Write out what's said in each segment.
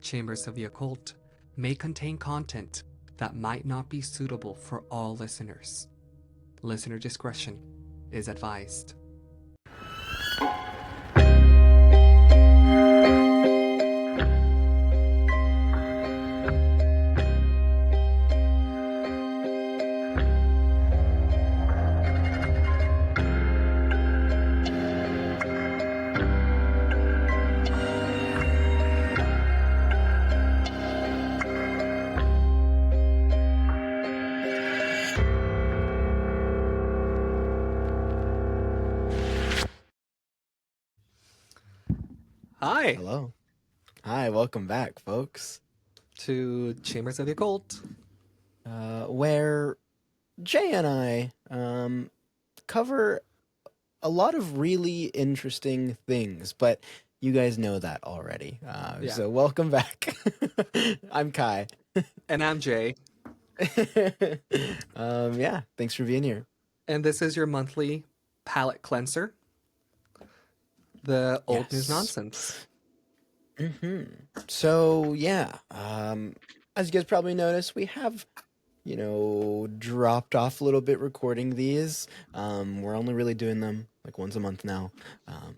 Chambers of the Occult may contain content that might not be suitable for all listeners. Listener discretion is advised. Hi Hello. Hi, welcome back, folks. to Chambers of the Occult. Where Jay and I cover a lot of really interesting things, but you guys know that already. Yeah. So welcome back. I'm Kai. And I'm Jay, Yeah, thanks for being here. and this is your monthly palate cleanser, the old news Yes. nonsense. So yeah, as you guys probably noticed, we have, dropped off a little bit recording these. We're only really doing them like once a month now.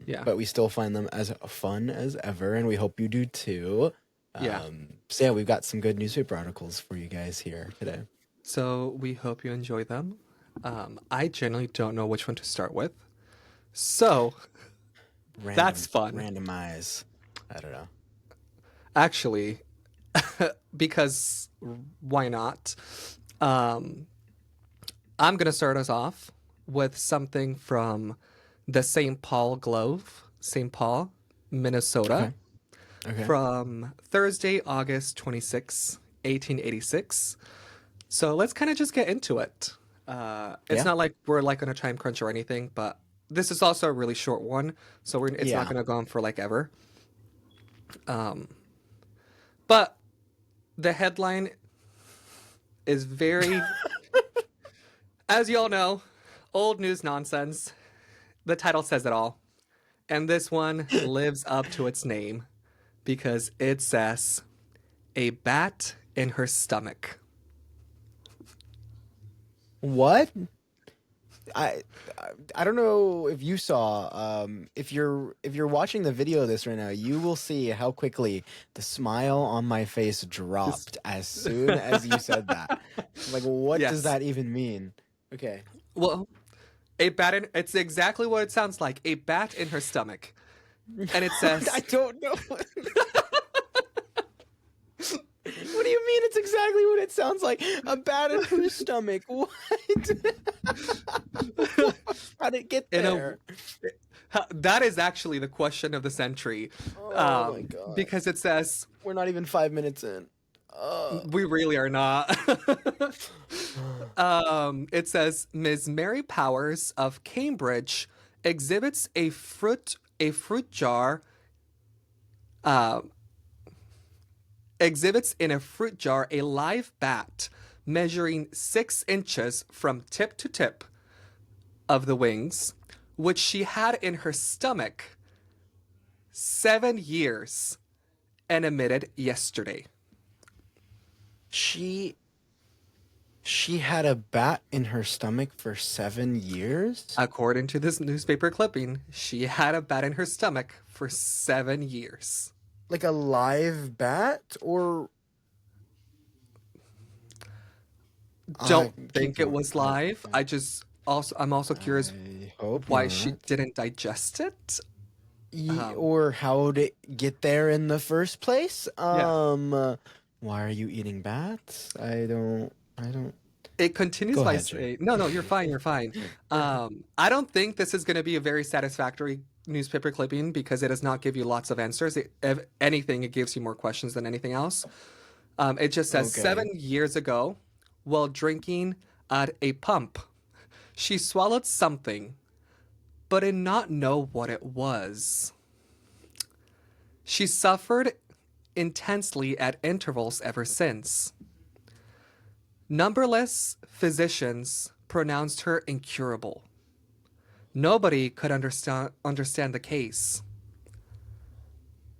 Yeah. But we still find them as fun as ever, and we hope you do too. Yeah. So yeah, we've got some good newspaper articles for you guys here today. So we hope you enjoy them. I generally don't know which one to start with. So that's fun. Randomize. I don't know. Actually, because why not? I'm going to start us off with something from the St. Paul Globe, St. Paul, Minnesota, Okay. from Thursday, August 26, 1886. So let's kind of just get into it. It's Yeah. not like we're like on a time crunch or anything, but this is also a really short one, so it's Yeah. not going to go on for like ever. But the headline is very, as you all know, old news nonsense. The title says it all. And this one lives up to its name because it says, "A bat in her stomach." What? I I don't know if you saw if you're watching the video of this right now, you will see how quickly the smile on my face dropped as soon as you said that. Like, what Yes. does that even mean? Okay. Well, it's exactly what it sounds like. A bat in her stomach. And it says, I don't know. What do you mean it's exactly what it sounds like? A bat in her stomach. What? How did it get In a- there? that is actually the question of the century. Oh my God. Because it says, We're not even 5 minutes in. we really are not. It says Ms. Mary Powers of Cambridge exhibits a fruit jar. Exhibits in a fruit jar a live bat measuring 6 inches from tip to tip of the wings, which she had in her stomach 7 years and emitted yesterday. She had a bat in her stomach for 7 years? According to this newspaper clipping, she had a bat in her stomach for 7 years. Like a live bat or Don't think keep it going. was live. I'm also curious I hope why not. she didn't digest it. Or how did it get there in the first place? Why are you eating bats? I don't It continues Go by ahead, Jay. saying, no, you're fine, you're fine. I don't think this is going to be a very satisfactory newspaper clipping because it does not give you lots of answers. If anything, it gives you more questions than anything else. It just says, Okay. 7 years ago, while drinking at a pump, she swallowed something, but did not know what it was. She suffered intensely at intervals ever since. Numberless physicians pronounced her incurable. Nobody could understand the case.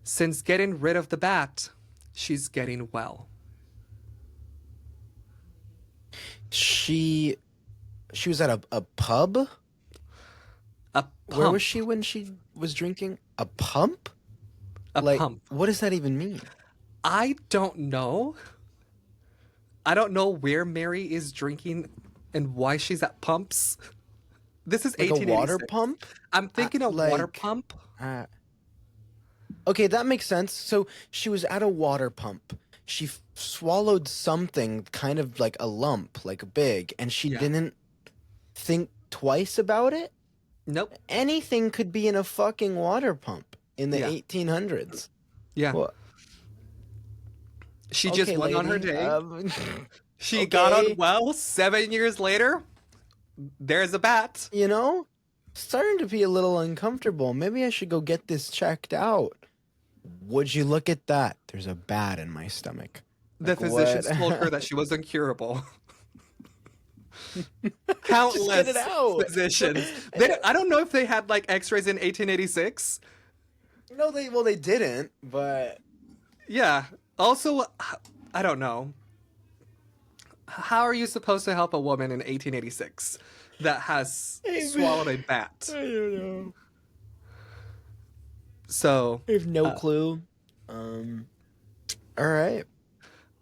Since getting rid of the bat, She's getting well. She was at a pub? A Where was pump. she when she was drinking? A pump? A Like, pump. what does that even mean? I don't know. I don't know where Mary is drinking and why she's at pumps. This is Like a water 1886. pump? I'm thinking a water Like, pump. uh, okay, that makes sense. So she was at a water pump. She swallowed something kind of like a lump, like big, and she Yeah. didn't think twice about it? Nope. Anything could be in a fucking water pump in the Yeah. 1800s. Yeah. What? She just Okay, went on her lady. day. She got on Okay. well. 7 years later, there's a bat. You know, starting to be a little uncomfortable. Maybe I should go get this checked out. Would you look at that? There's a bat in my stomach. The Like, physicians what? told her that she was incurable. Just Countless get it out. physicians. I don't know if they had like X-rays in 1886. No, they didn't, but Yeah. Also, I don't know. How are you supposed to help a woman in 1886 that has swallowed a bat? I don't know. So, I have no clue. All right.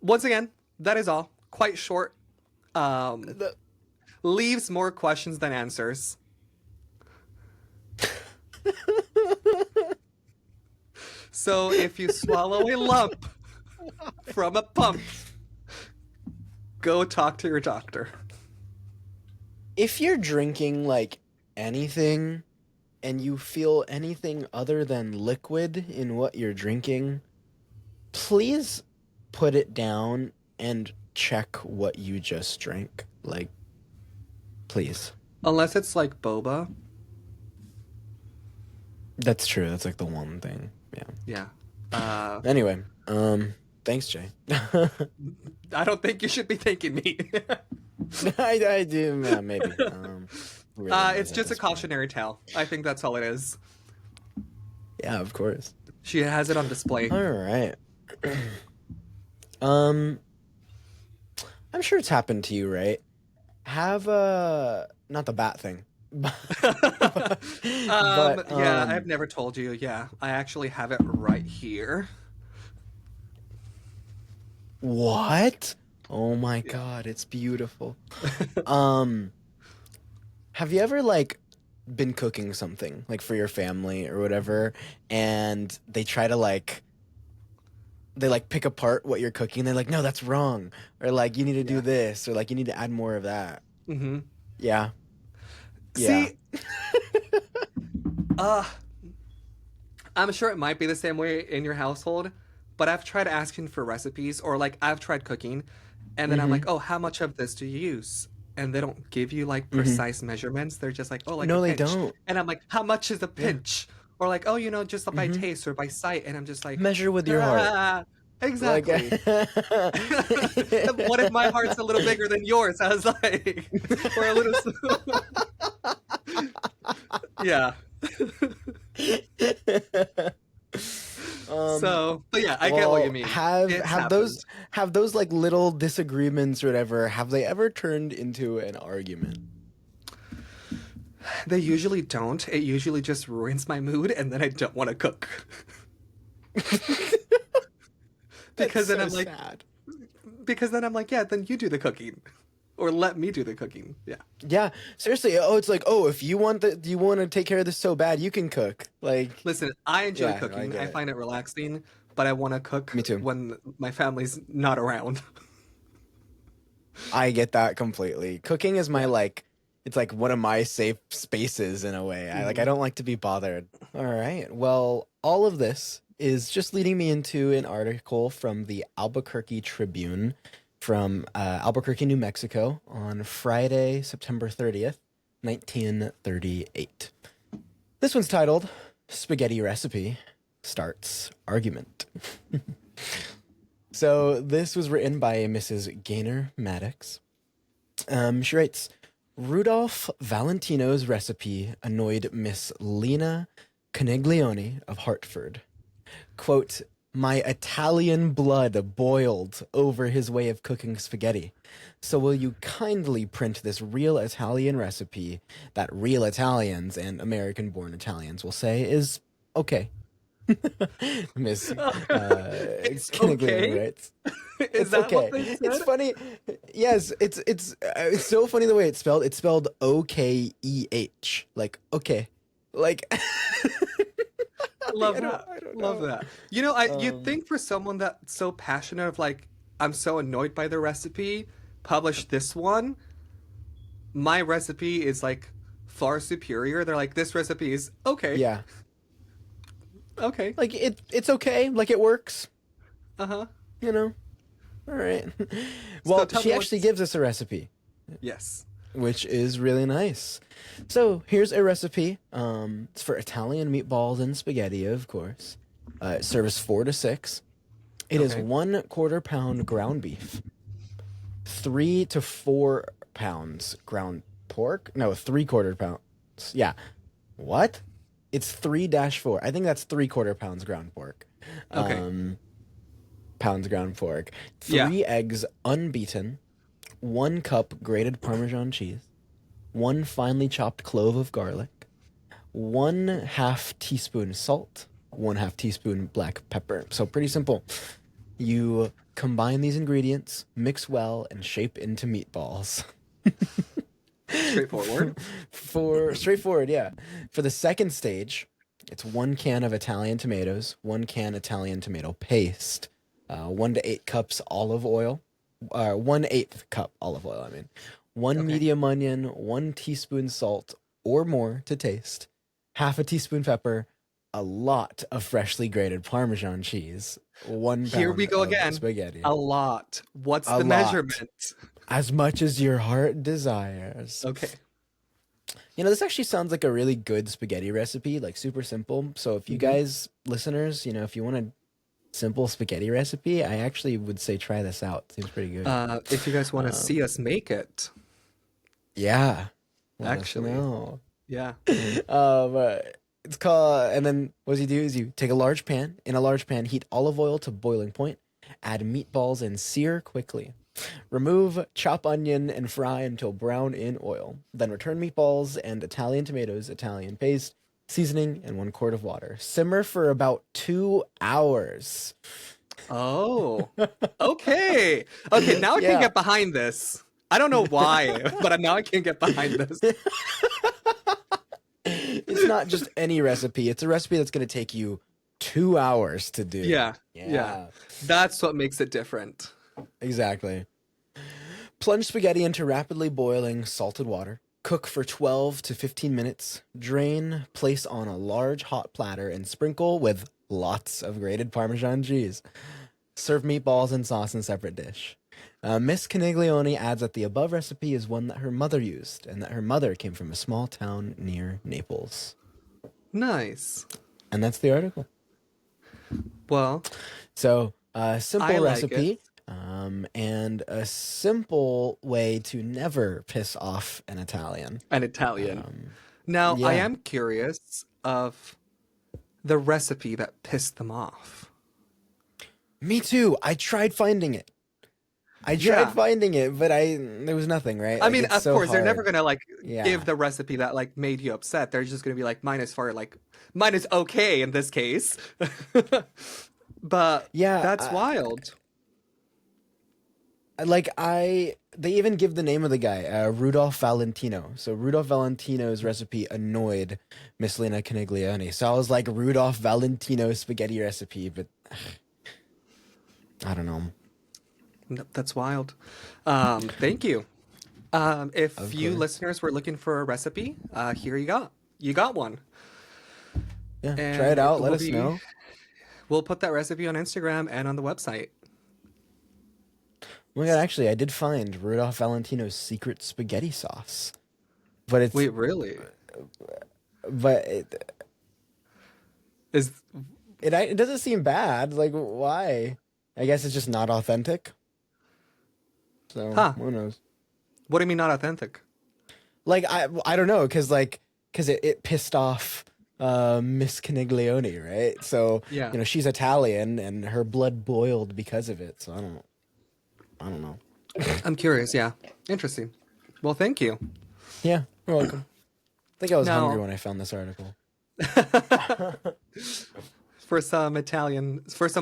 once again, that is all. Quite short. The- Leaves more questions than answers. So, if you swallow a lump from a pump, go talk to your doctor. If you're drinking like anything and you feel anything other than liquid in what you're drinking, please put it down and check what you just drank. Like, please. Unless it's like boba. That's true. That's like the one thing. Yeah. Anyway, thanks, Jay. I don't think you should be thanking me. I do, yeah, maybe. Really It's at just a this point. cautionary tale. I think that's all it is. Yeah, of course. She has it on display. All right. I'm sure it's happened to you, right? Have not the bat thing. But Yeah, I've never told you. Yeah, I actually have it right here. what? Oh my God, it's beautiful. Have you ever like been cooking something like for your family or whatever, and they try to they pick apart what you're cooking. They're like, no, that's wrong, or like you need to do Yeah. this, or like you need to add more of that. Mm-hmm. Yeah. Yeah. See, uh, I'm sure it might be the same way in your household, but I've tried asking for recipes, or like I've tried cooking, and then I'm like, oh, how much of this do you use? And they don't give you like precise measurements. They're just like, oh, like No, a they pinch. don't. And I'm like, how much is a pinch? Or like, oh, just by taste or by sight. And I'm just like, Measure with your heart. "Ah, Like, exactly. What if my heart's a little bigger than yours? I was like, or a little. Yeah. So, but yeah, I get what you mean. It's Have those like little disagreements or whatever, have they ever turned into an argument? They usually don't. It usually just ruins my mood, and then I don't want to cook. Because then I'm like, sad. because then I'm like, yeah, then you do the cooking, or let me do the cooking. Yeah. Yeah, seriously. Oh, it's like, oh, if you want you want to take care of this so bad, you can cook. Like, Listen, I enjoy Yeah, no, I cooking. get I it. find it relaxing, but I want to cook Me too. when my family's not around. I get that completely. Cooking is my it's like one of my safe spaces in a way. I don't like to be bothered. All right. Well, all of this is just leading me into an article from the Albuquerque Tribune from Albuquerque, New Mexico on Friday, September 30th, 1938. This one's titled Spaghetti Recipe Starts Argument. So this was written by Mrs. Gaynor Maddox. She writes, Rudolph Valentino's recipe annoyed Miss Lena Caniglione of Hartford. Quote, My Italian blood boiled over his way of cooking spaghetti. So will you kindly print this real Italian recipe that real Italians and American-born Italians will say is okay? Miss It's Caniglione okay. writes. Is It's that what okay. they It's said? funny. Yes, it's so funny the way it's spelled. It's spelled OKEH. Like okay. Like Love I don't that. I don't Love know. that. You know, I you'd Um think for someone that's so passionate of like, I'm so annoyed by the recipe, publish this one. My recipe is like far superior. They're like, this recipe is okay. yeah. Okay. Like it's okay. Like it works, Uh-huh. you know. All right. So Well, tell she me actually what's gives us a recipe, yes. which is really nice. So here's a recipe. It's for Italian meatballs and spaghetti, of course. It serves 4 to 6. It is Okay. 1/4 pound ground beef, 3 to 4 pounds ground pork. No, 3/4 pounds. Yeah. What? It's 3-4. I think that's 3/4 pounds ground pork. Okay. Um, pounds ground pork. Yeah. 3 eggs unbeaten. 1 cup grated Parmesan cheese. 1 finely chopped clove of garlic. 1/2 teaspoon salt. 1/2 teaspoon black pepper. So pretty simple. You combine these ingredients, mix well, and shape into meatballs. Straightforward. For straightforward, yeah. For the second stage, it's 1 can of Italian tomatoes, 1 can Italian tomato paste, 1 to 8 cups olive oil, 1/8 cup olive oil. I mean, one Okay. medium onion, 1 teaspoon salt or more to taste, 1/2 teaspoon pepper, a lot of freshly grated Parmesan cheese, one Here we pound go of again. spaghetti, A lot. What's a the lot, measurement? as much as your heart desires. Okay. You know, this actually sounds like a really good spaghetti recipe, like super simple. So if you Hmm. guys, listeners, if you want a simple spaghetti recipe, I actually would say try this out. Seems pretty good. If you guys want to see Um, us make it, yeah, let us actually. know. Yeah. It's called, and then what you do is you take a large pan. In a large pan, heat olive oil to boiling point. Add meatballs and sear quickly. Remove, chop onion, and fry until brown in oil. Then return meatballs and Italian tomatoes, Italian paste, seasoning, and 1 quart of water. Simmer for about 2 hours. Oh. Okay. Okay, now I can Yeah. get behind this. I don't know why, but now I can get behind this. It's not just any recipe. It's a recipe that's going to take you 2 hours to do. Yeah. Yeah. Yeah, That's what makes it different. exactly. Plunge spaghetti into rapidly boiling salted water. Cook for 12 to 15 minutes. Drain, place on a large hot platter, and sprinkle with lots of grated Parmesan cheese. Serve meatballs and sauce in separate dish. Miss Caniglione adds that the above recipe is one that her mother used, and that her mother came from a small town near Naples. Nice. And that's the article. Well, So, I simple like it. recipe, and a simple way to never piss off an Italian. An Italian. Um, Now, I yeah, am curious of the recipe that pissed them off. me too. I tried finding it. Yeah. But there was nothing, right? I Like mean, it's of so course, they're never hard. gonna like give Yeah. the recipe that like made you upset. They're just gonna be like, mine is far like mine is okay in this case. But Yeah, that's wild. they even give the name of the guy, Rudolph Valentino. So Rudolph Valentino's recipe annoyed Miss Lena Caniglione. So I was like Rudolph Valentino spaghetti recipe, but I don't know. Nope, that's wild. Thank you. If Of you course. listeners were looking for a recipe, here you got. You got one. Yeah, try it And out. Let us know. we'll put that recipe on Instagram and on the website. Oh my god, actually, I did find Rudolph Valentino's secret spaghetti sauce, but Wait, really? but it, Is it doesn't seem bad. Like why? I guess it's just not authentic. So huh? who knows? What do you mean not authentic? Like I don't know, cause it pissed off Miss Caniglione, right? So, Yeah. she's Italian and her blood boiled because of it. So I don't know. I'm curious. Yeah. Interesting. Well, thank you. Yeah, you're welcome. I think I was hungry Now, when I found this article. for some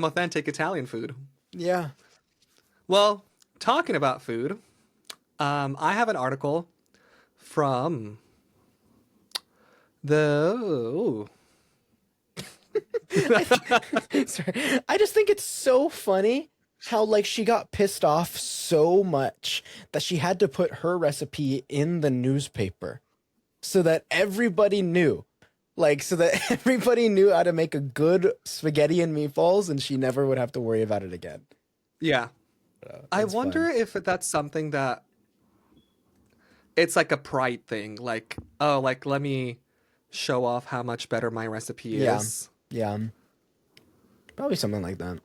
authentic Italian food. Yeah. Well, talking about food, I have an article from the. Ooh. Sorry. I just think it's so funny how like she got pissed off so much that she had to put her recipe in the newspaper so that everybody knew. Like so that everybody knew how to make a good spaghetti and meatballs and she never would have to worry about it again. Yeah. I It's wonder fun. if that's something that it's like a pride thing. Like, oh, like let me show off how much better my recipe Yeah. is. Yeah. Probably something like that.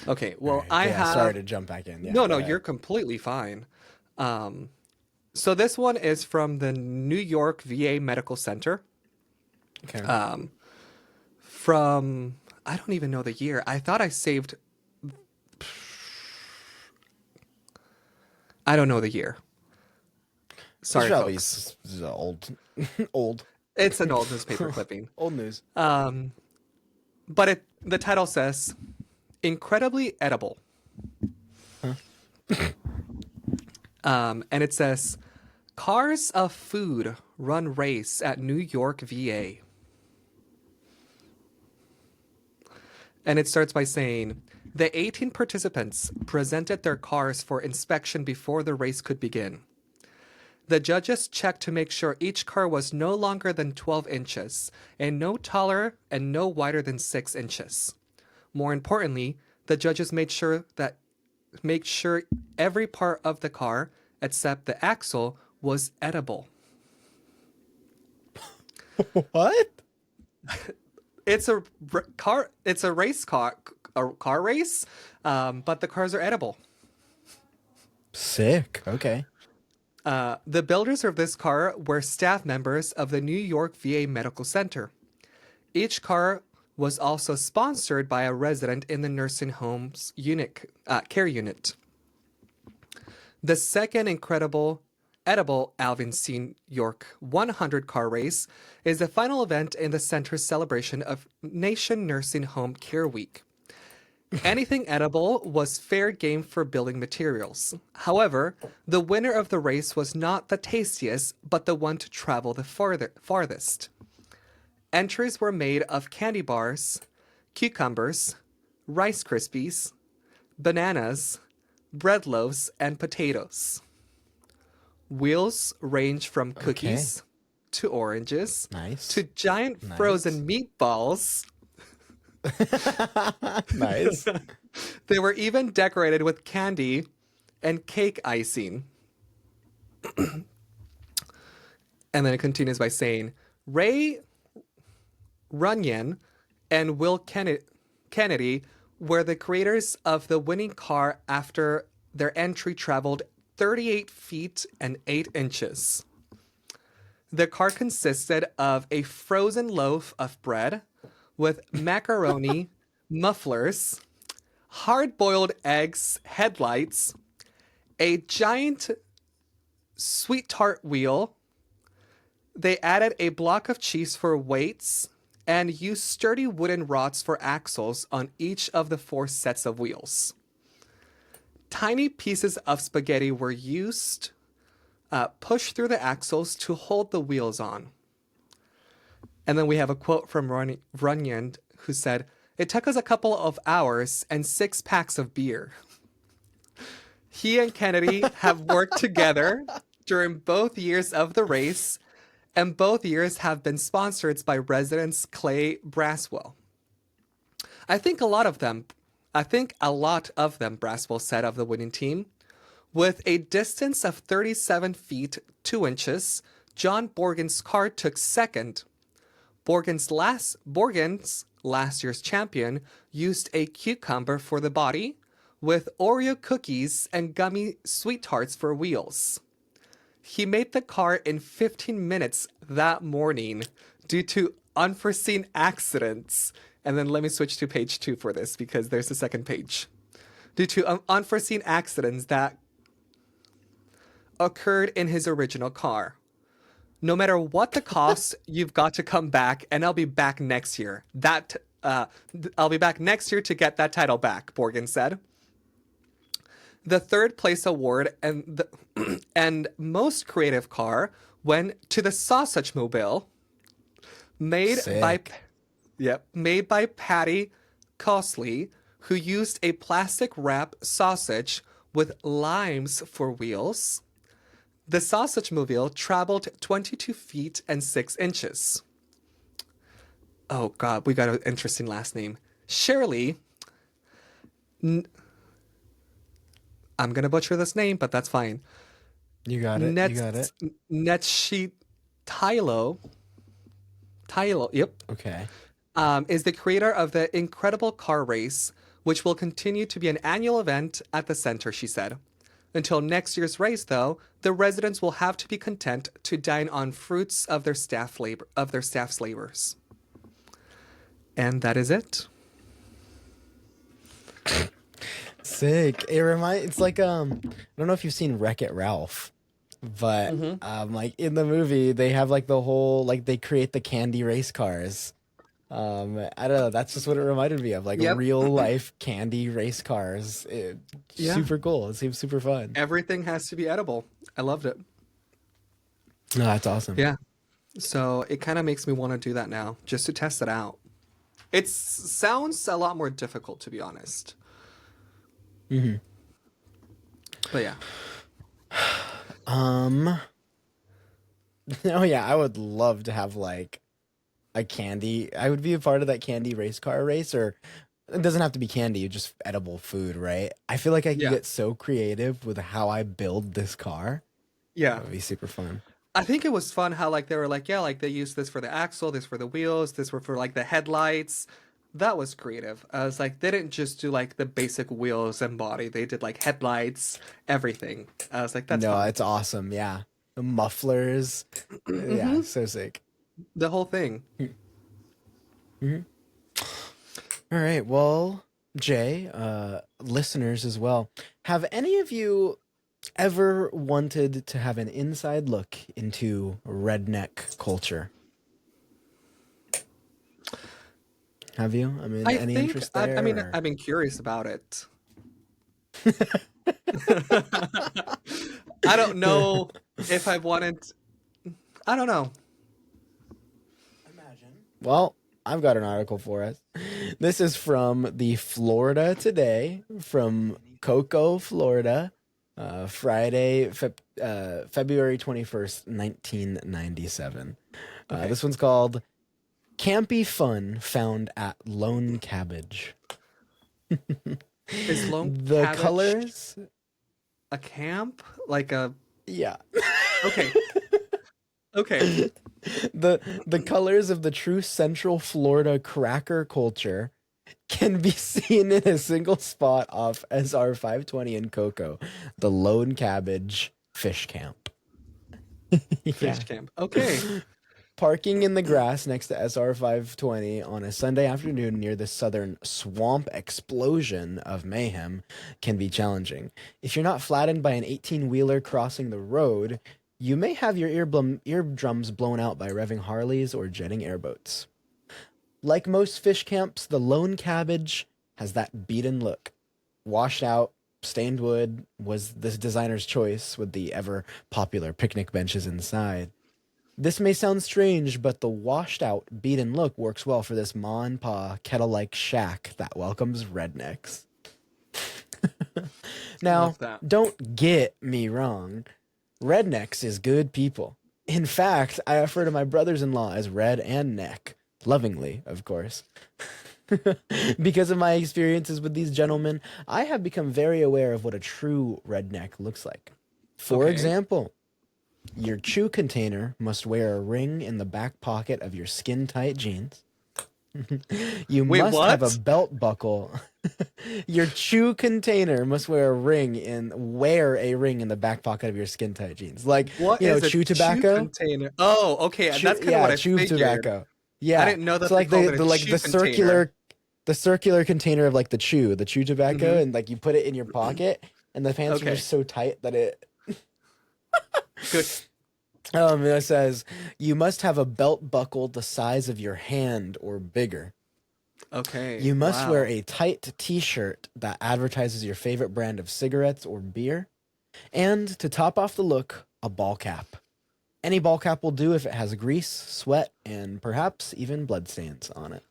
Okay, All well, right. I Yeah, sorry have. to jump back in. Yeah, No, go no, ahead. you're completely fine. Um, so this one is from the New York VA Medical Center. Okay. From I don't even know the year. I thought I saved. I don't know the year. This Sorry, probably folks. is old. Old. It's an old newspaper clipping. Old news. But the title says incredibly edible. Huh? And it says cars of food run race at New York VA. And it starts by saying the 18 participants presented their cars for inspection before the race could begin. The judges checked to make sure each car was no longer than 12 inches and no taller and no wider than 6 inches. More importantly, the judges made sure every part of the car except the axle was edible. What? It's a car. It's a race car. A car race, but the cars are edible. Sick. Okay. The builders of this car were staff members of the New York VA Medical Center. Each car was also sponsored by a resident in the nursing home's care unit. The second incredible edible Alvin C. York 100 car race is the final event in the center's celebration of Nation Nursing Home Care Week. Anything edible was fair game for building materials. However, the winner of the race was not the tastiest, but the one to travel the farthest. Entries were made of candy bars, cucumbers, Rice Krispies, bananas, bread loaves, and potatoes. Wheels range from Okay. cookies to oranges Nice. to giant Nice. frozen meatballs. Nice. They were even decorated with candy and cake icing. And then it continues by saying Ray Runyon and Will Kennedy were the creators of the winning car after their entry traveled 38 feet and 8 inches. The car consisted of a frozen loaf of bread with macaroni, mufflers, hard-boiled eggs, headlights, a giant sweet tart wheel. They added a block of cheese for weights and used sturdy wooden rods for axles on each of the 4 sets of wheels. Tiny pieces of spaghetti were used, pushed through the axles to hold the wheels on. And then we have a quote from Runyon who said, "It took us a couple of hours and 6 packs of beer." He and Kennedy have worked together during both years of the race, and both years have been sponsored by residents Clay Braswell. I think a lot of them, Braswell said of the winning team. With a distance of 37 feet 2 inches, John Borgen's car took second. Borgen's last year's champion used a cucumber for the body, with Oreo cookies and gummy sweet tarts for wheels. He made the car in 15 minutes that morning due to unforeseen accidents. And then let me switch to page 2 for this because there's a second page. Due to unforeseen accidents that occurred in his original car. No matter what the cost, you've got to come back, and I'll be back next year. I'll be back next year to get that title back, Borgen said. The third place award and most creative car went to the Sausage Mobile, made by Sick. made by Patty Cosley, who used a plastic wrap sausage with limes for wheels. The Sausage Mobile traveled 22 feet and 6 inches. Oh God, we got an interesting last name. Shirley. I'm gonna butcher this name, but that's fine. You got it. You got it. Netshi Tylo. Tylo, yep. Okay. Is the creator of the incredible car race, which will continue to be an annual event at the center, she said. Until next year's race, though, the residents will have to be content to dine on fruits of their staff's labors. And that is it. Sick. It's like I don't know if you've seen Wreck-It Ralph, but like in the movie they have like the whole like they create the candy race cars. I don't know, that's just what it reminded me of, like Yep. real life candy race cars. Yeah. Super cool. It seems super fun. Everything has to be edible. I loved it. No, that's awesome. Yeah. So it kind of makes me want to do that now, just to test it out. It sounds a lot more difficult, to be honest. But yeah. Oh yeah, I would love to have like a candy. I would be a part of that candy race car race, or it doesn't have to be candy, just edible food, right? I feel like I could Yeah. get so creative with how I build this car. Yeah. That would be super fun. I think it was fun how like they were like, yeah, like they used this for the axle, this for the wheels, this were for like the headlights. That was creative. I was like, they didn't just do like the basic wheels and body. They did like headlights, everything. I was like, that's No, fun. it's awesome. Yeah. The mufflers. Yeah, so sick. The whole thing. All right. Well, Jay, listeners as well, have any of you ever wanted to have an inside look into redneck culture? Have you? I mean, I any think, interest there? I mean, or- I've been curious about it. I don't know if I wanted, I don't know. Well, I've got an article for us. This is from the Florida Today from Cocoa, Florida, Friday, February 21st, 1997. Okay. This one's called Campy Fun Found at Lone Cabbage. Is Lone The Cabbage colors? a camp? Like a, Yeah. okay. Okay. The colors of the true Central Florida cracker culture can be seen in a single spot off SR 520 in Cocoa, the Lone Cabbage Fish Camp. Yeah. Fish camp. Okay. Parking in the grass next to SR 520 on a Sunday afternoon near the southern swamp explosion of mayhem can be challenging. If you're not flattened by an 18-wheeler crossing the road, you may have your eardrums blown out by revving Harleys or jetting airboats. Like most fish camps, the Lone Cabbage has that beaten look. Washed out, stained wood was this designer's choice with the ever popular picnic benches inside. This may sound strange, but the washed out, beaten look works well for this ma and pa kettle-like shack that welcomes rednecks. Now, Love that. don't get me wrong. Rednecks is good people. In fact, I refer to my brothers-in-law as Red and Neck. Lovingly, of course. Because of my experiences with these gentlemen, I have become very aware of what a true redneck looks like. For Okay. example, your chew container must wear a ring in the back pocket of your skin-tight jeans. You Wait, must have a what? belt buckle. Your chew container must wear a ring in the back pocket of your skin tight jeans. Like, What is a chew chew tobacco. container? Oh, okay. Chew, That's kind of what yeah, I chew figured. tobacco. I Yeah. didn't know So that they like called it a chew container. the circular container of like the chew tobacco, Hmm. and like you put it in your pocket, and the pants are Okay, just so tight that it good. it says you must have a belt buckle the size of your hand or bigger. Okay, You must wear wow. a tight t-shirt that advertises your favorite brand of cigarettes or beer. And to top off the look, a ball cap. Any ball cap will do if it has grease, sweat, and perhaps even bloodstains on it.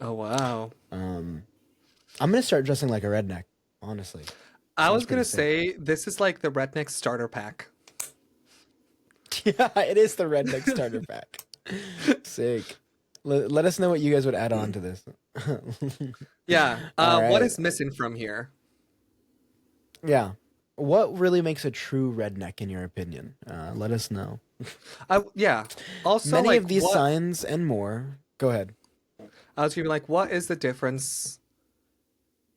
Oh, wow. Um, I'm gonna start dressing like a redneck. Honestly, I seems was pretty gonna sick. say this is like the redneck starter pack. Yeah, it is the redneck starter pack. Sick. Let us know what you guys would add on to this. Yeah. All What right. is missing from here? Yeah. What really makes a true redneck, in your opinion? Let us know. Yeah. Also, Many like, of these what signs and more. Go ahead. I was gonna be like, what is the difference?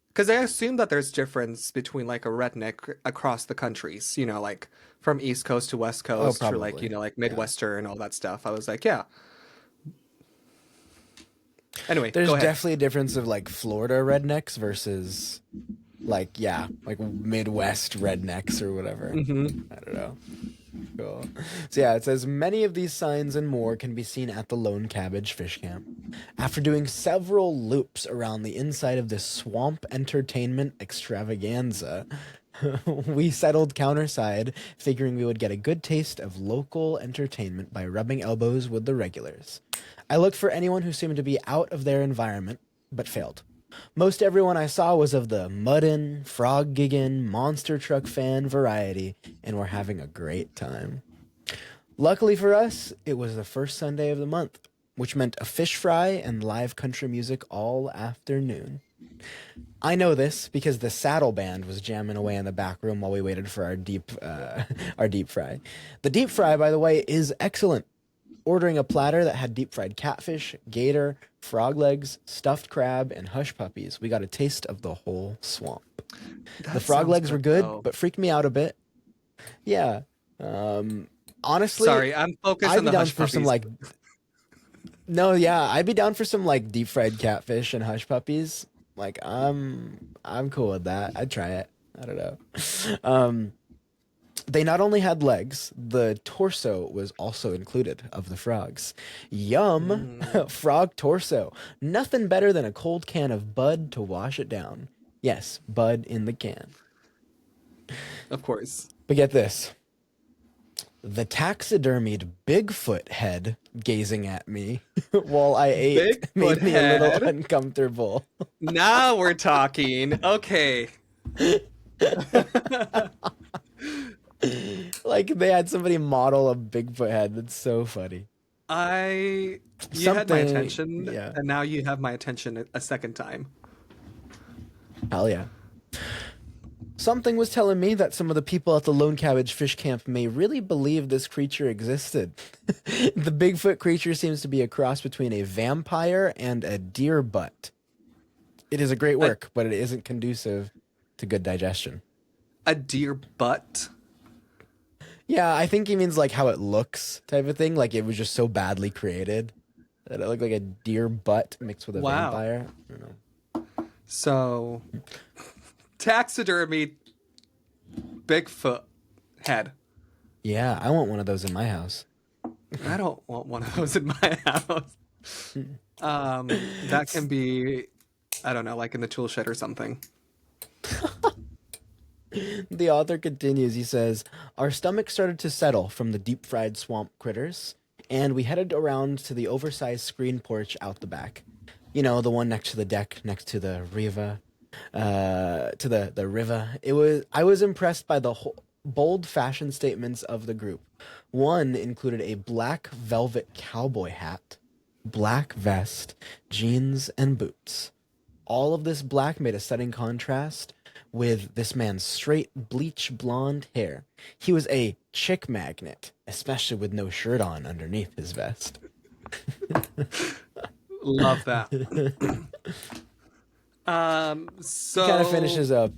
Because I assume that there's difference between like a redneck across the countries, like from East Coast to West Oh, Coast to like, probably. like Yeah. Midwestern and all that stuff. I was like, yeah. Anyway, There's go ahead. definitely a difference of like Florida rednecks versus like, yeah, like Midwest rednecks or whatever. Hmm. I don't know. Cool. So yeah, it says many of these signs and more can be seen at the Lone Cabbage Fish Camp. After doing several loops around the inside of this swamp entertainment extravaganza, we settled counterside, figuring we would get a good taste of local entertainment by rubbing elbows with the regulars. I looked for anyone who seemed to be out of their environment, but failed. Most everyone I saw was of the muddin', frog giggin', monster truck fan variety, and were having a great time. Luckily for us, it was the first Sunday of the month, which meant a fish fry and live country music all afternoon. I know this because the saddle band was jamming away in the back room while we waited for our deep fry. The deep fry, by the way, is excellent. Ordering a platter that had deep fried catfish, gator, frog legs, stuffed crab, and hush puppies, we got a taste of the whole swamp. The That frog sounds legs were good good, though. but freaked me out a bit. Yeah. Um, honestly, Sorry, I'm focused I'd on be the down hush for some puppies. like no, yeah, I'd be down for some like deep fried catfish and hush puppies. Like I'm cool with that. I'd try it. I don't know. Um, they not only had legs, the torso was also included of the frogs. Yum! Mm, Frog torso. Nothing better than a cold can of Bud to wash it down. Yes, Bud in the can. of course. But get this. The taxidermied Bigfoot head gazing at me while I ate Bigfoot made me a little head. uncomfortable. Now we're talking. Okay. Like they had somebody model a Bigfoot head. That's so funny. you had my Something, attention, yeah. and now you have my attention a second time. Hell yeah. Something was telling me that some of the people at the Lone Cabbage Fish Camp may really believe this creature existed. The Bigfoot creature seems to be a cross between a vampire and a deer butt. It is a great A, work, but it isn't conducive to good digestion. a deer butt. Yeah, I think he means like how it looks type of thing. Like it was just so badly created that it looked like a deer butt mixed with a Wow. vampire. I don't know. So, taxidermy Bigfoot head. Yeah, I want one of those in my house. I don't want one of those in my house. That can be, I don't know, like in the tool shed or something. The author continues. He says, our stomachs started to settle from the deep fried swamp critters, and we headed around to the oversized screen porch out the back. You know, the one next to the deck, next to the river. To the river. I was impressed by the bold fashion statements of the group. One included a black velvet cowboy hat, black vest, jeans, and boots. All of this black made a stunning contrast with this man's straight bleach blonde hair. He was a chick magnet, especially with no shirt on underneath his vest. Love that. He kind of So finishes up.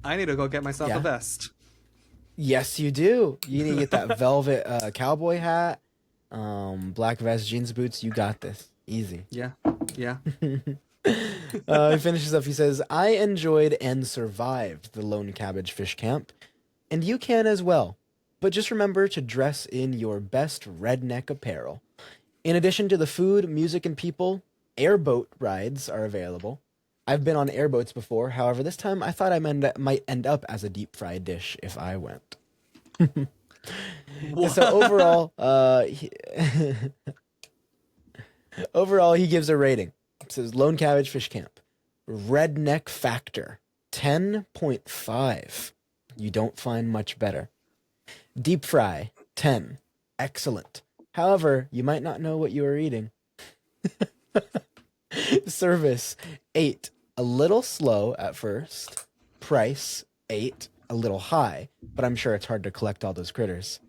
I need to go get myself a Yeah. vest. Yes, you do. You need to get that velvet cowboy hat, black vest, jeans, boots. You got this. Easy. Yeah. Yeah. He finishes up. He says, I enjoyed and survived the Lone Cabbage Fish Camp, and you can as well. But just remember to dress in your best redneck apparel. In addition to the food, music, and people, airboat rides are available. I've been on airboats before. However, this time I thought might end up as a deep fried dish if I went. So overall, overall he gives a rating. It says Lone Cabbage Fish Camp, redneck factor 10.5. You don't find much better. Deep fry 10. Excellent. However, you might not know what you are eating. Service 8. A little slow at first. Price 8. A little high, but I'm sure it's hard to collect all those critters.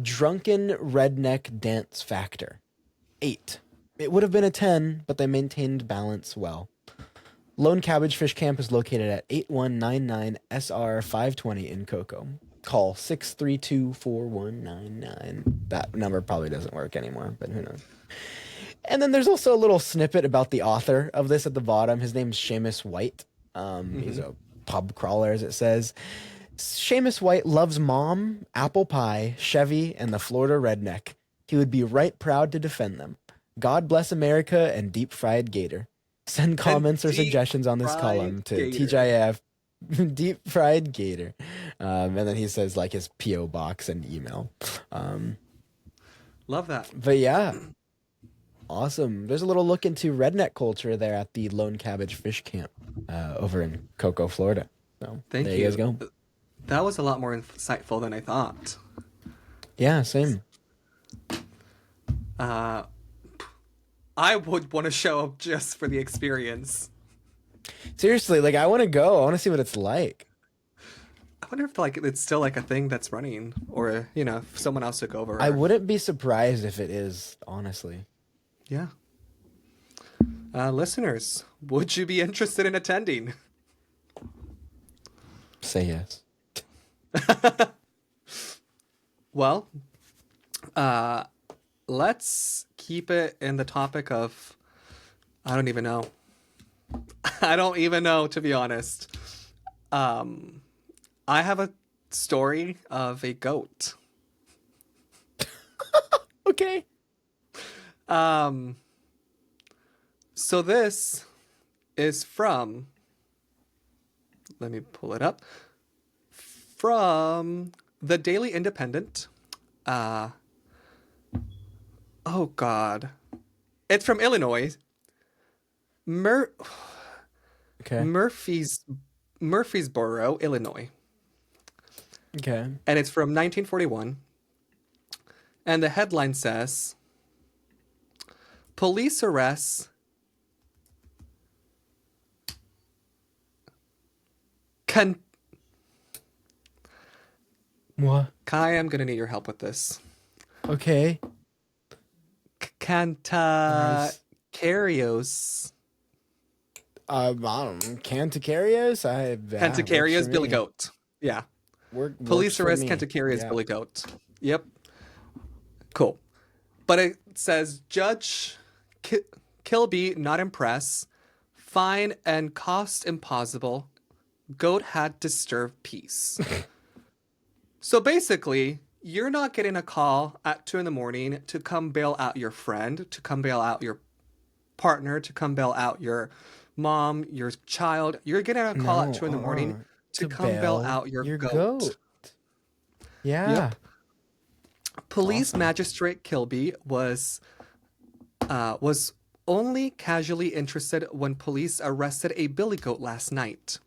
Drunken redneck dance factor 8. It would have been a 10, but they maintained balance well. Lone Cabbage Fish Camp is located at 8199 SR 520 in Cocoa. Call 632-4199. That number probably doesn't work anymore, but who knows. And then there's also a little snippet about the author of this at the bottom. His name's Seamus White. He's a pub crawler, as it says. Seamus White loves mom, apple pie, Chevy, and the Florida redneck. He would be right proud to defend them. God bless America and deep fried gator. Send comments or suggestions on this column to TGIF deep fried gator. And then he says like his P.O. box and email. Love that. But yeah, awesome. There's a little look into redneck culture there at the Lone Cabbage Fish Camp over in Cocoa, Florida. So Thank there you. you guys go. That was a lot more insightful than I thought. Yeah, same. I would want to show up just for the experience. Seriously, like I want to go. I want to see what it's like. I wonder if like it's still like a thing that's running, or if someone else took over. I wouldn't be surprised if it is, honestly. Yeah. Listeners, would you be interested in attending? Say yes. Well, let's keep it in the topic of, I don't even know. I don't even know, to be honest. I have a story of a goat. Okay. So this is from, let me pull it up, from the Daily Independent. Oh God. It's from Illinois. Okay. Murfreesboro, Illinois. Okay. And it's from 1941. And the headline says, police arrests What? Kai, I'm gonna need your help with this. Okay. Cantacarios. I don't know. Cantacarios? Cantacarios Billy Goat. Yeah. Police arrest Cantacarios Billy Goat. Yep. Cool. But it says Judge Kilby not impressed. Fine and cost impossible. Goat had disturbed peace. So basically, you're not getting a call at 2 a.m. to come bail out your friend, to come bail out your partner, to come bail out your mom, your child. You're getting a call at 2 a.m. to come bail out your goat. Yeah. Yep. Police Magistrate Kilby was only casually interested when police arrested a billy goat last night.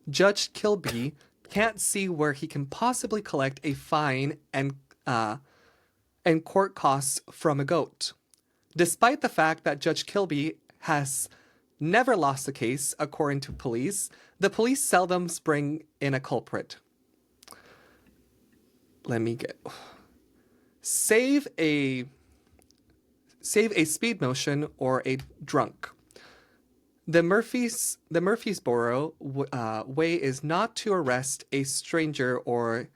Judge Kilby can't see where he can possibly collect a fine and court costs from a goat. Despite the fact that Judge Kilby has never lost a case, according to police, the police seldom bring in a culprit. Let me get... Save a save a speed motion or a drunk. The Murfreesboro way is not to arrest a stranger or.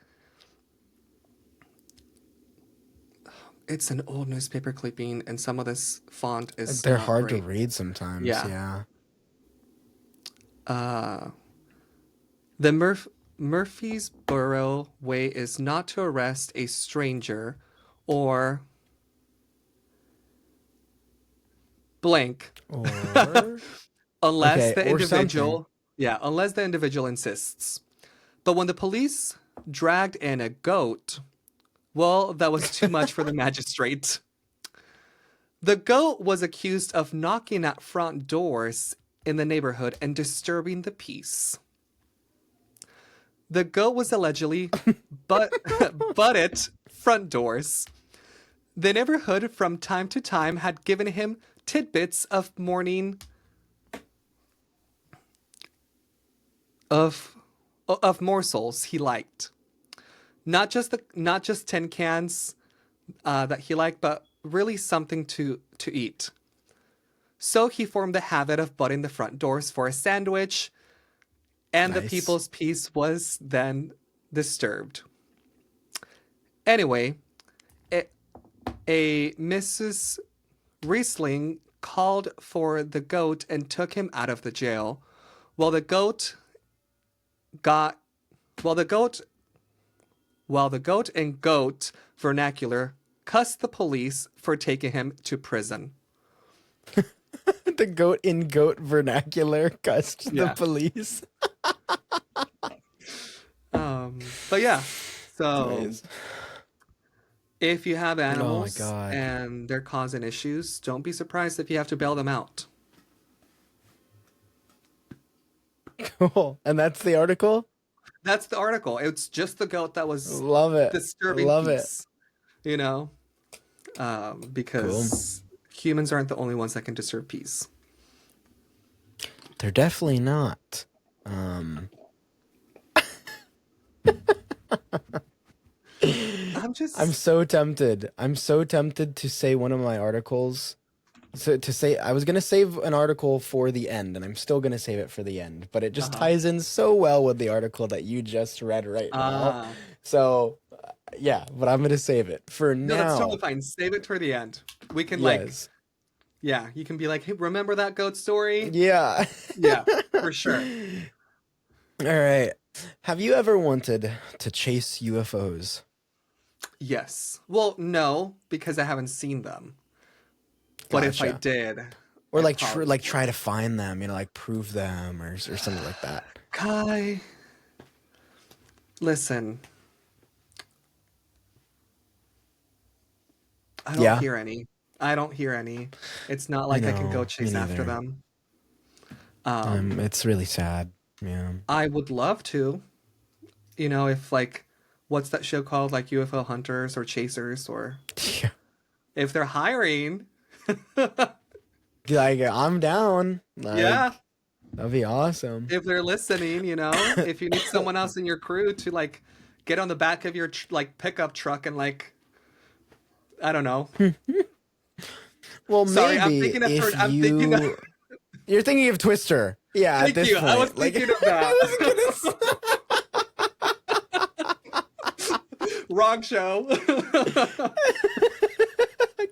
It's an old newspaper clipping, and some of this font is They're not hard great. to read sometimes. Yeah. The Murfreesboro way is not to arrest a stranger or blank Or unless okay, the or something. individual, yeah, unless the individual insists. But when the police dragged in a goat, well, that was too much for the magistrate. The goat was accused of knocking at front doors in the neighborhood and disturbing the peace. The goat was allegedly butted front doors. The neighborhood from time to time had given him tidbits of morning of morsels he liked. Not just tin cans that he liked, but really something to eat. So he formed the habit of butting the front doors for a sandwich, and the Nice. people's peace was then disturbed. Anyway, a Mrs. Riesling called for the goat and took him out of the jail. While the goat and goat vernacular cussed the police for taking him to prison. The goat in goat vernacular cussed the Yeah. police. But yeah, so Nice. if you have animals God. and they're causing issues, don't be surprised if you have to bail them out. Cool. And that's the article? That's the article. It's just the goat that was Love it. disturbing Love peace. You know, because humans aren't the only ones that can disturb peace. They're definitely not. I'm so tempted. I'm so tempted to say one of my articles. So to say, I was gonna save an article for the end, and I'm still gonna save it for the end. But it just ties in so well with the article that you just read right now. So, yeah. But I'm gonna save it for No, now. that's totally fine. Save it for the end. We can you can be like, hey, remember that goat story? Yeah. Yeah, for sure. All right. Have you ever wanted to chase UFOs? Yes. Well, no, because I haven't seen them. But if I Gotcha. did, Or I like probably like try to find them, like prove them or something like that. Kai, listen. I don't hear any. I don't hear any. It's not like I can go chase after them. It's really sad. Yeah. I would love to. If like, what's that show called? Like UFO Hunters or Chasers, or Yeah. if they're hiring. Like, I'm down. Yeah. That'd be awesome. If they're listening, if you need someone else in your crew to like get on the back of your like pickup truck and like, I don't know. Well, Sorry, maybe I'm thinking of if I'm thinking of, you're thinking of Twister. Yeah, Thank at this you. point. I was thinking of that. Wrong show.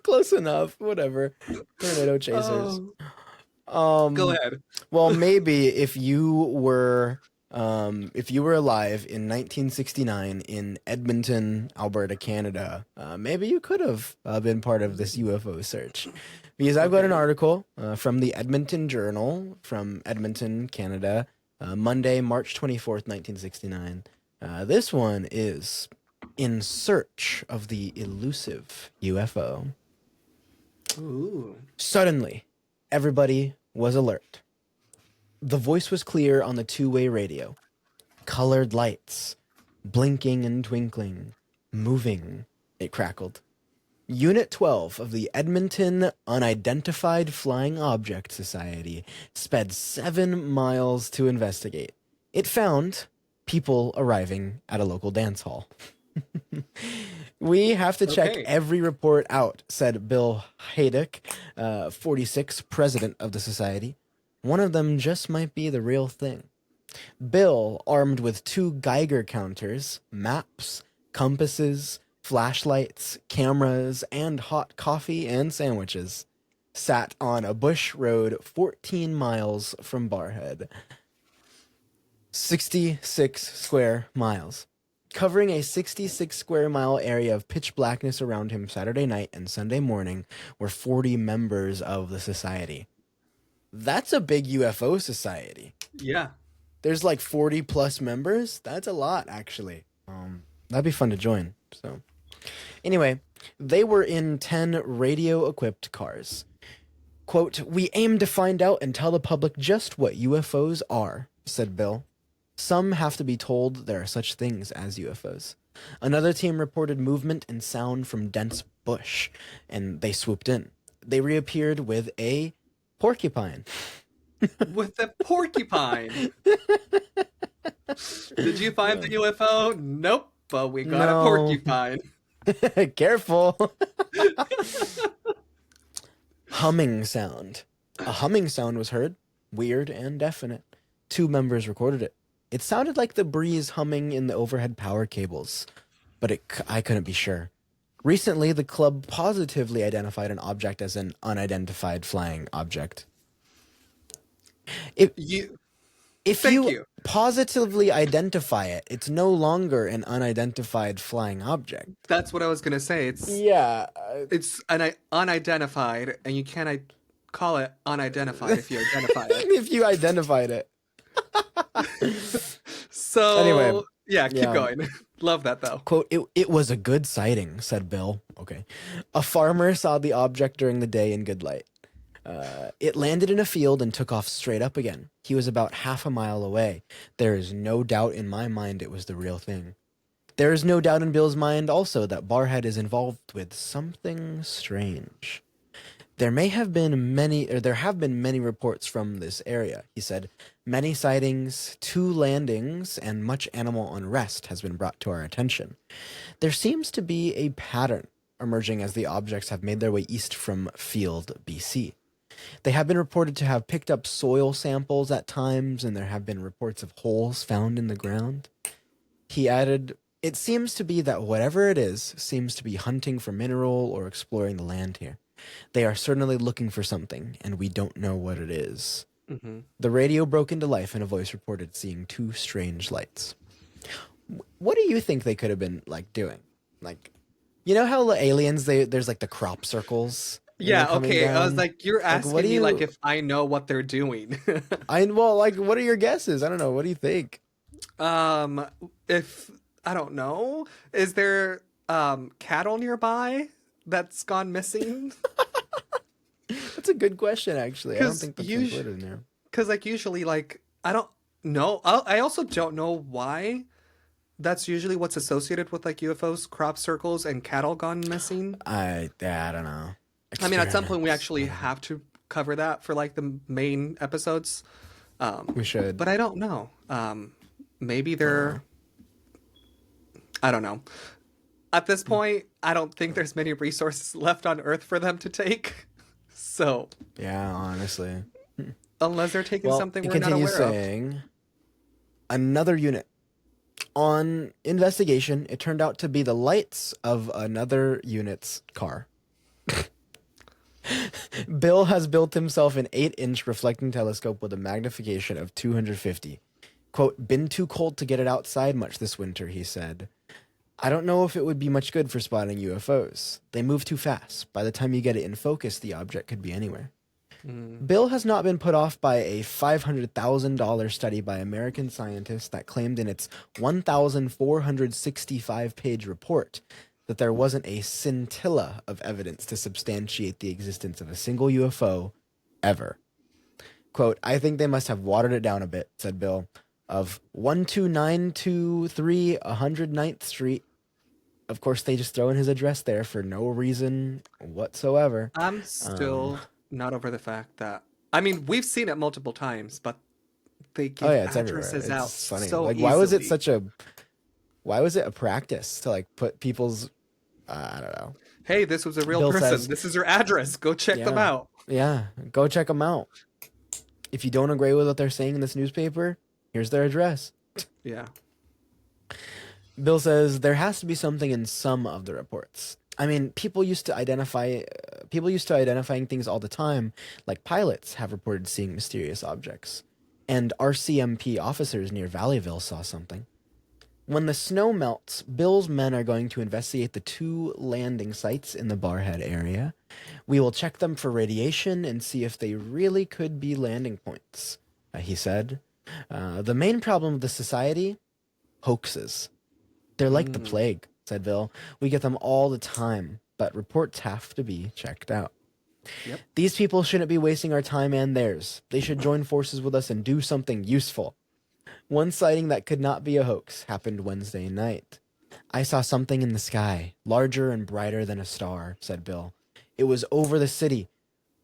Close enough. Whatever. Tornado Chasers. Go ahead. Well, maybe if you were alive in 1969 in Edmonton, Alberta, Canada, maybe you could have been part of this UFO search. Because I've got an article from the Edmonton Journal from Edmonton, Canada, Monday, March 24th, 1969. This one is In Search of the Elusive UFO. Ooh. Suddenly, everybody was alert. The voice was clear on the two-way radio. Colored lights, blinking and twinkling, moving, it crackled. Unit 12 of the Edmonton Unidentified Flying Object Society sped 7 miles to investigate. It found people arriving at a local dance hall. We have to check Okay. every report out, said Bill Haydock, 46, president of the society. One of them just might be the real thing. Bill, armed with 2 Geiger counters, maps, compasses, flashlights, cameras, and hot coffee and sandwiches, sat on a bush road 14 miles from Barhead. 66 square miles. Covering a 66 square mile area of pitch blackness around him Saturday night and Sunday morning were 40 members of the society. That's a big UFO society. Yeah. There's like 40 plus members. That's a lot, actually. That'd be fun to join. So, anyway, they were in 10 radio-equipped cars. Quote, "We aim to find out and tell the public just what UFOs are," said Bill. "Some have to be told there are such things as UFOs." Another team reported movement and sound from dense bush, and they swooped in. They reappeared with a porcupine. With the porcupine. Did you find the UFO? Nope, but we got No. a porcupine. Careful. Humming sound. A humming sound was heard, weird and definite. 2 members recorded it. It sounded like the breeze humming in the overhead power cables, but I couldn't be sure. Recently, the club positively identified an object as an unidentified flying object. If Thank you you. positively identify it, it's no longer an unidentified flying object. That's what I was gonna say. Yeah. It's an unidentified, and you can't call it unidentified if you identify it. If you identified it. So Anyway, yeah, keep yeah. going. Love that though. Quote, it was a good sighting, said Bill. Okay. A farmer saw the object during the day in good light. It landed in a field and took off straight up again. He was about half a mile away. There is no doubt in my mind it was the real thing. There is no doubt in Bill's mind also that Barhead is involved with something strange. There have been many reports from this area, he said. Many sightings, 2 landings, and much animal unrest has been brought to our attention. There seems to be a pattern emerging as the objects have made their way east from Field, BC. They have been reported to have picked up soil samples at times, and there have been reports of holes found in the ground. He added, "It seems to be that whatever it is seems to be hunting for mineral or exploring the land here. They are certainly looking for something, and we don't know what it is." Mm-hmm. The radio broke into life, and a voice reported seeing 2 strange lights. What do you think they could have been like doing? Like, you know how the aliens there's like the crop circles. when Yeah, they're coming okay. I was down? like, you're asking what do me like you- if I know what they're doing. What are your guesses? I don't know. What do you think? If I don't know, is there cattle nearby that's gone missing? That's a good question, actually. I don't 'Cause think that's usu- included in there. Because like usually, like I don't know. I also don't know why. That's usually what's associated with like UFOs, crop circles, and cattle gone missing. I don't know. I mean, at some point we Experiments. actually have to cover that for like the main episodes. We should. But I don't know. Maybe they're. I don't know. At this point, I don't think there's many resources left on Earth for them to take. So, Yeah, honestly. unless they're taking Well, something it we're not continues aware of. saying, another unit. On investigation, it turned out to be the lights of another unit's car. Bill has built himself an 8-inch reflecting telescope with a magnification of 250. Quote, "Been too cold to get it outside much this winter," he said. "I don't know if it would be much good for spotting UFOs. They move too fast. By the time you get it in focus, the object could be anywhere." Bill has not been put off by a $500,000 study by American scientists that claimed in its 1,465-page report that there wasn't a scintilla of evidence to substantiate the existence of a single UFO ever. Quote, "I think they must have watered it down a bit," said Bill, of 12923 109th Street. Of course, they just throw in his address there for no reason whatsoever. I'm still not over the fact that. I mean, we've seen it multiple times, but they give It's everywhere. addresses out It's funny. so Like, easily. why was it a practice to like put people's I don't know. Hey, this was a real Bill person. says, This is their address. Go check them yeah, out. yeah, go check them out. If you don't agree with what they're saying in this newspaper, here's their address. Yeah. Bill says there has to be something in some of the reports. I mean, people used to identifying things all the time, like pilots have reported seeing mysterious objects, and RCMP officers near Valleyville saw something. When the snow melts, Bill's men are going to investigate the 2 landing sites in the Barhead area. We will check them for radiation and see if they really could be landing points, he said. The main problem of the society? Hoaxes. They're like the plague, said Bill. We get them all the time, but reports have to be checked out. Yep. These people shouldn't be wasting our time and theirs. They should join forces with us and do something useful. One sighting that could not be a hoax happened Wednesday night. I saw something in the sky, larger and brighter than a star, said Bill. It was over the city.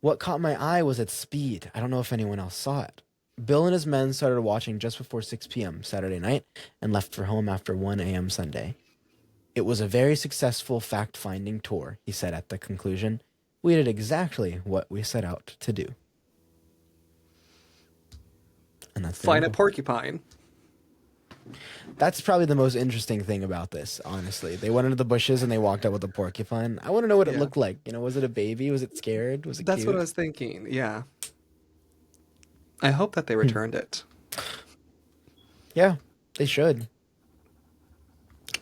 What caught my eye was its speed. I don't know if anyone else saw it. Bill and his men started watching just before 6 p.m. Saturday night and left for home after 1 a.m. Sunday. It was a very successful fact-finding tour, he said at the conclusion. We did exactly what we set out to do. And that's Find a porcupine. That's probably the most interesting thing about this, honestly. They went into the bushes and they walked out with a porcupine. I want to know what it looked like. You know, was it a baby? Was it scared? Was it That's cute? what I was thinking. Yeah. I hope that they returned it. Yeah, they should.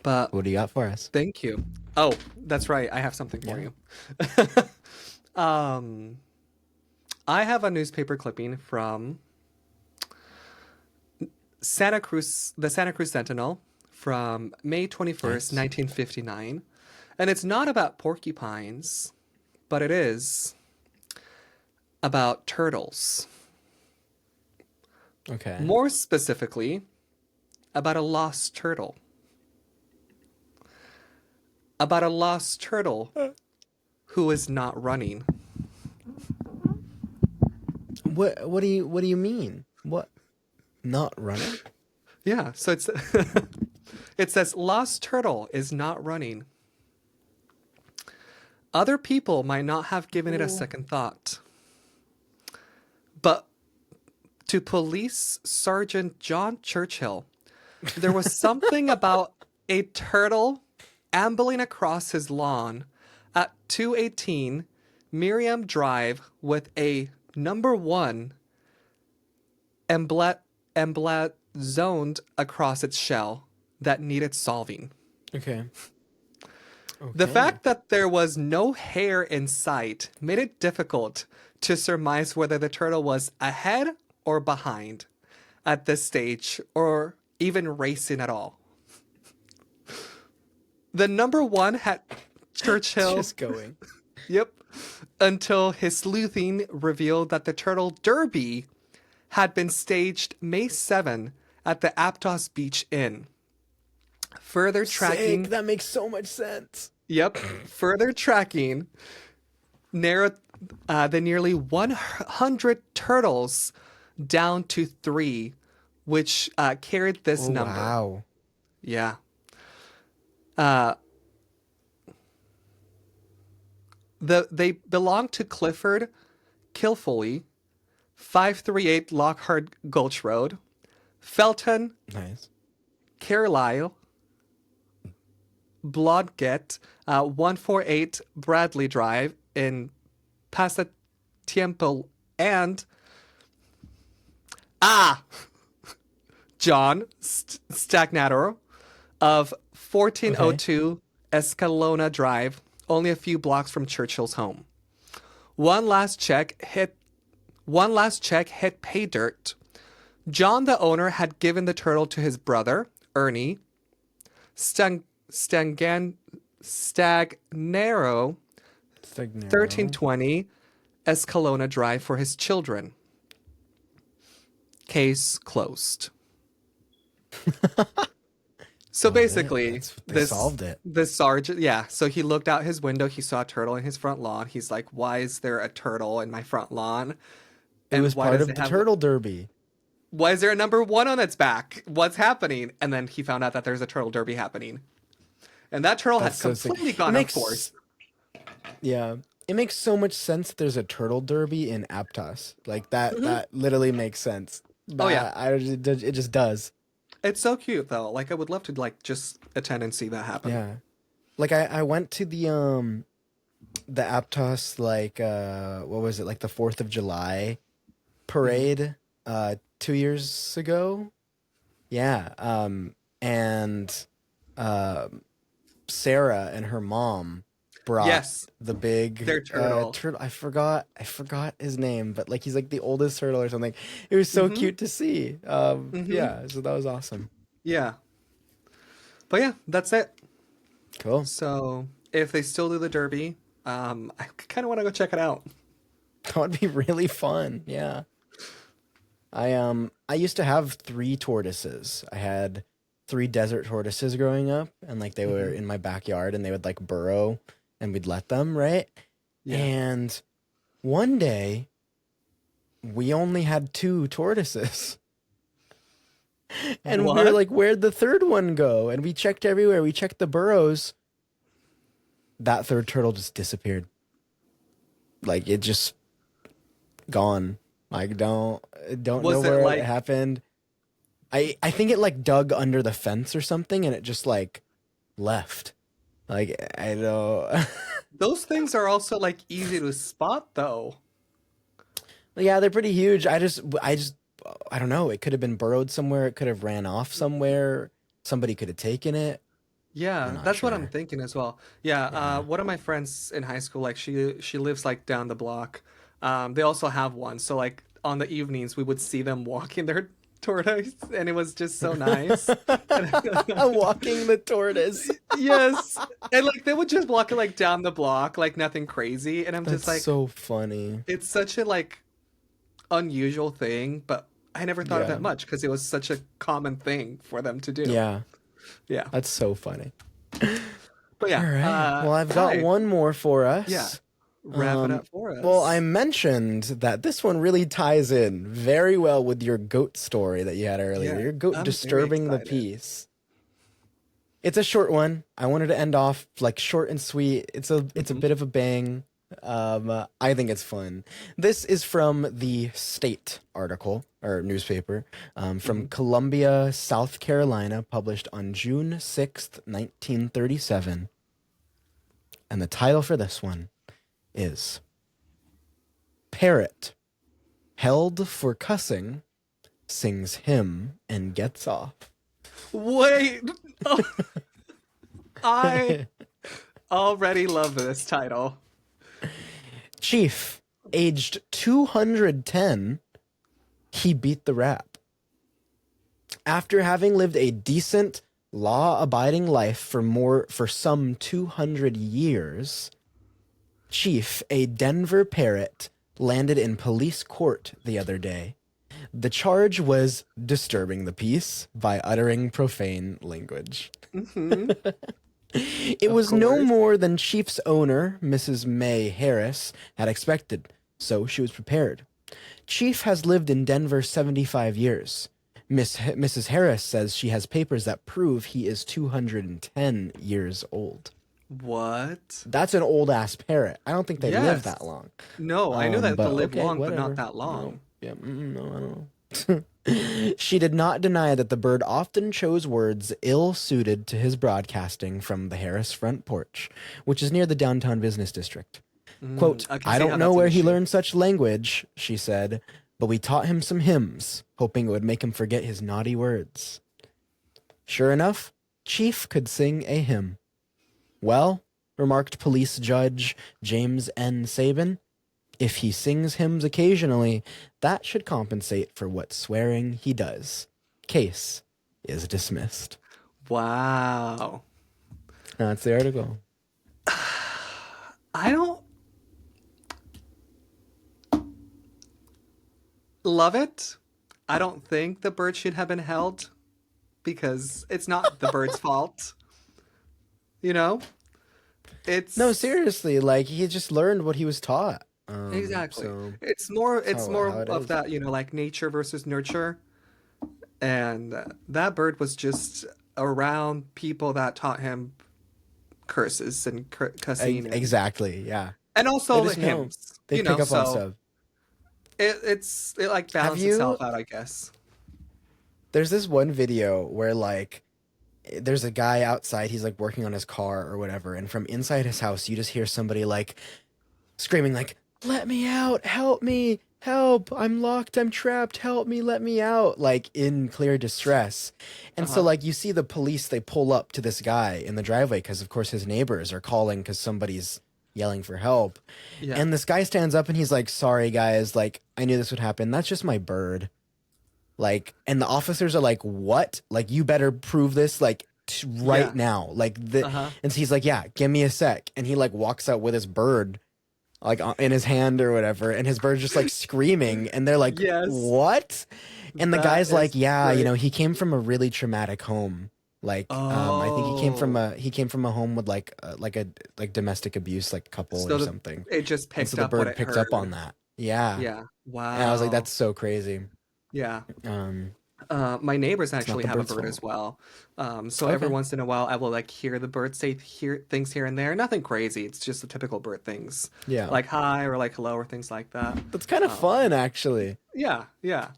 But What do you got for us? thank you. Oh, that's right. I have something for you. I have a newspaper clipping from Santa Cruz, the Santa Cruz Sentinel from May 21st, 1959. And it's not about porcupines, but it is about turtles. Okay. More specifically, about a lost turtle. About a lost turtle who is not running. What do you mean? What? Not running? Yeah, so it's it says lost turtle is not running. Other people might not have given it a second thought. But to Police Sergeant John Churchill, there was something about a turtle ambling across his lawn at 218 Miriam Drive with a number 1 emblazoned across its shell that needed solving. Okay. The fact that there was no hair in sight made it difficult to surmise whether the turtle was ahead or behind at this stage, or even racing at all. The number 1 had Churchill. Just going. Yep. Until his sleuthing revealed that the Turtle Derby had been staged May 7 at the Aptos Beach Inn. Further tracking. Sick, that makes so much sense. Yep. Further tracking narrowed the nearly 100 turtles down to 3, which carried this number. Wow. Yeah. They belong to Clifford Kilfoley, 538 Lockhart Gulch Road, Felton, Nice. Carlisle, Blodgett, 148 Bradley Drive in Pasatiempo, and John Stagnator of 1402 Escalona Drive, only a few blocks from Churchill's home. One last check hit pay dirt. John, the owner, had given the turtle to his brother, Ernie Stagnaro, 1320 Escalona Drive, for his children. Case closed. So basically, they solved it. The sergeant, yeah. So he looked out his window. He saw a turtle in his front lawn. He's like, "Why is there a turtle in my front lawn?" It was part of the turtle derby. Why is there a number 1 on its back? What's happening? And then he found out that there's a turtle derby happening. And that turtle had That's so sick. completely It gone off makes course. Yeah. It makes so much sense that there's a turtle derby in Aptos. Like Hmm. that literally makes sense. Oh yeah, It just does. it's so cute though. Like I would love to like just attend and see that happen. Yeah. Like I went to the Aptos like what was it? Like the 4th of July Hmm. parade 2 years ago. Yeah. And um Sarah and her mom brought Yes, the big their turtle. turtle. I forgot his name, but like he's like the oldest turtle or something. It was so Hmm. cute to see. Hmm. Yeah, so that was awesome. Yeah, but yeah, that's it. Cool. So if they still do the derby, I kind of want to go check it out. That would be really fun. Yeah. I used to have 3 tortoises. I had 3 desert tortoises growing up, and like they were Hmm. in my backyard and they would like burrow and we'd let them, right? Yeah. And one day we only had 2 tortoises. And we were What? like, where'd the third one go? And we checked everywhere. We checked the burrows. That third turtle just disappeared. Like it just gone. Like don't know Was it where it like happened. I think it like dug under the fence or something and it just like left. Like I don't those things are also like easy to spot though? Yeah, they're pretty huge. I don't know. It could have been burrowed somewhere. It could have ran off somewhere. Somebody could have taken it. I'm Yeah, not that's what I'm sure. thinking as well. Yeah, Yeah. one of my friends in high school, like she lives like down the block. They also have one, so like on the evenings we would see them walking their tortoise, and it was just so nice. Walking the tortoise. Yes, and like they would just walk it like down the block, like nothing crazy, and I'm just That's like, so funny. it's such a like unusual thing, but I never thought of Yeah. that much because it was such a common thing for them to do. Yeah. Yeah, That's so funny. but All yeah, right. Well, I've got Ty, one more for yeah, us. wrap it up for Well, I us. mentioned that this one really ties in very well with your goat story that you had earlier. Yeah, Your goat I'm very disturbing the excited. peace. It's a short one. I wanted to end off like short and sweet. It's a Hmm. bit of a bang. I think it's fun. This is from the State article or newspaper from Hmm. Columbia, South Carolina, published on June 6th, 1937. And the title for this one is Parrot Held for Cussing Sings Hymn and Gets Off. Wait, oh, I already love this title. Chief, aged 210, he beat the rap. After having lived a decent, law-abiding life for some 200 years, Chief, a Denver parrot, landed in police court the other day. The charge was disturbing the peace by uttering profane language. Hmm. It Of was no course. more than Chief's owner, Mrs. May Harris, had expected, so she was prepared. Chief has lived in Denver 75 years. Mrs. Harris says she has papers that prove he is 210 years old. What? That's an old ass parrot. I don't think they live that Yes. long. No, I knew that they But live okay, long, but not whatever. that No, long. yeah, no, I don't know. She did not deny that the bird often chose words ill suited to his broadcasting from the Harris front porch, which is near the downtown business district. Quote, I can I see don't how know that's an where he issue. learned such language, she said, but we taught him some hymns, hoping it would make him forget his naughty words. Sure enough, Chief could sing a hymn. Well, remarked police judge James N. Sabin, if he sings hymns occasionally, that should compensate for what swearing he does. Case is dismissed. Wow. That's the article. I don't love it. I don't think the bird should have been held because it's not the bird's fault. You know? No, It's seriously, like he just learned what he was taught. exactly. So that's It's more how it of is. that, like nature versus nurture. And that bird was just around people that taught him curses and cussing. Exactly. Yeah. And also They the just know. hymns. They You pick know, up on so stuff. it like Have balances you? itself out, I guess. There's this one video where like there's a guy outside. He's like working on his car or whatever, and from inside his house, you just hear somebody like screaming like, "Let me out! Help me! Help! I'm locked! I'm trapped! Help me! Let me out!" Like in clear distress. And so Uh-huh. like you see the police, they pull up to this guy in the driveway because of course his neighbors are calling because somebody's yelling for help. Yeah. And this guy stands up and he's like, "Sorry guys, like I knew this would happen. That's just my bird." Like, and the officers are like, "What? Like you better prove this like right Yeah. now." Like the Uh-huh. and so he's like, "Yeah, give me a sec." And he like walks out with his bird like in his hand or whatever, and his bird's just like screaming, and they're like, Yes. "What?" And the That guy's like, is "Yeah, you great. know, he came from a really traumatic home. Like, I think Oh. he came from a home with like a like domestic abuse, like couple or So something, it just and so picked the up what bird it picked up on heard. that. Yeah, Yeah. and I was like, Wow. that's so crazy. Yeah. Um, My neighbors it's not actually the have a bird's bird as fault. well. So every Okay, once in a while, I will like hear the bird say things here and there. Nothing crazy. It's just the typical bird things, yeah, like hi or like hello or things like that. that's kind of Um, fun actually. yeah, yeah.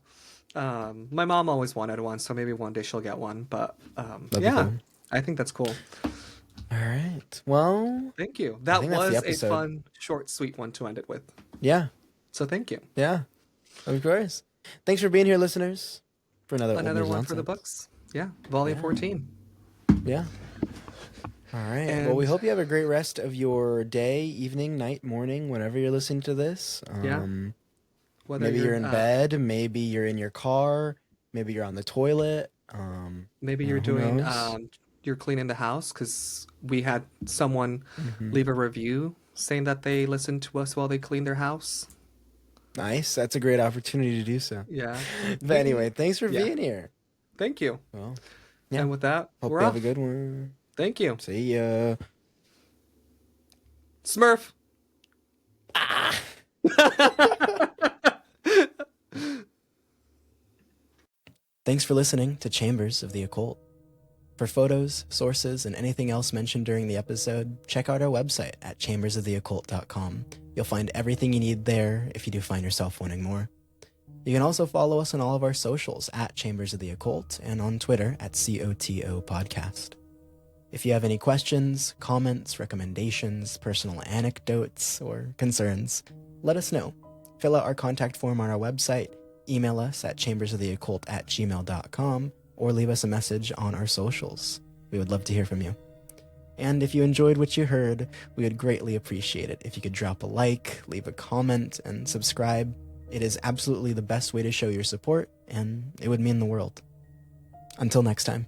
My mom always wanted one, so maybe one day she'll get one. But That'd be yeah, cool. I think that's cool. All right, well, Thank you. I That think that's the was a episode. fun, short, sweet one to end it with. Yeah, So thank you. yeah, of course. Thanks for being here, listeners, for another old Another news one for the nonsense. books. Yeah, volume Yeah, 14. yeah. All right. Well, we And hope you have a great rest of your day, evening, night, morning, whenever you're listening to this. yeah, whether Maybe you're you're in bed, maybe you're in your car, maybe you're on the toilet. maybe you're Who doing knows? you're cleaning the house because we had someone Hmm. leave a review saying that they listened to us while they clean their house. Nice. That's a great opportunity to do so. Yeah. But anyway, thanks for Yeah. being here. Thank you. Well, yeah. And with that, Hope we're you have a off. good one. Thank you. See ya. Smurf. Thanks for listening to Chambers of the Occult. For photos, sources, and anything else mentioned during the episode, check out our website at chambersoftheoccult.com. You'll find everything you need there if you do find yourself wanting more. You can also follow us on all of our socials at Chambers of the Occult and on Twitter at COTO Podcast. If you have any questions, comments, recommendations, personal anecdotes, or concerns, let us know. Fill out our contact form on our website, email us at chambersoftheoccult@gmail.com, or leave us a message on our socials. We would love to hear from you. And if you enjoyed what you heard, we would greatly appreciate it if you could drop a like, leave a comment, and subscribe. It is absolutely the best way to show your support, and it would mean the world. Until next time.